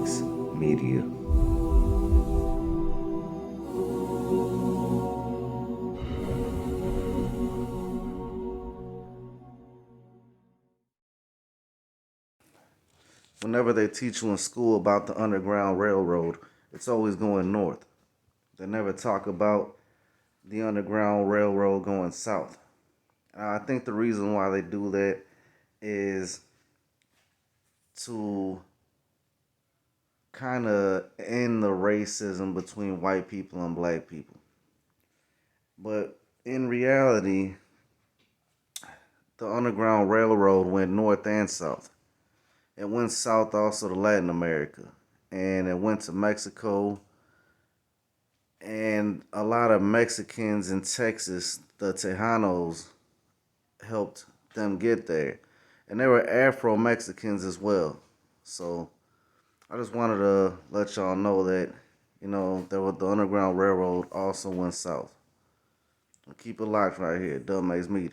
Makes Media. Whenever they teach you in school about the Underground Railroad, it's always going north. They never talk about the Underground Railroad going south. I think the reason why they do that is to kind of end the racism between white people and black people. But in reality, the Underground Railroad went north and south. It went south also to Latin America. And it went to Mexico. And a lot of Mexicans in Texas, the Tejanos, helped them get there. And they were Afro Mexicans as well. So I just wanted to let y'all know that, the Underground Railroad also went south. Keep it locked right here, Dub Makes Media.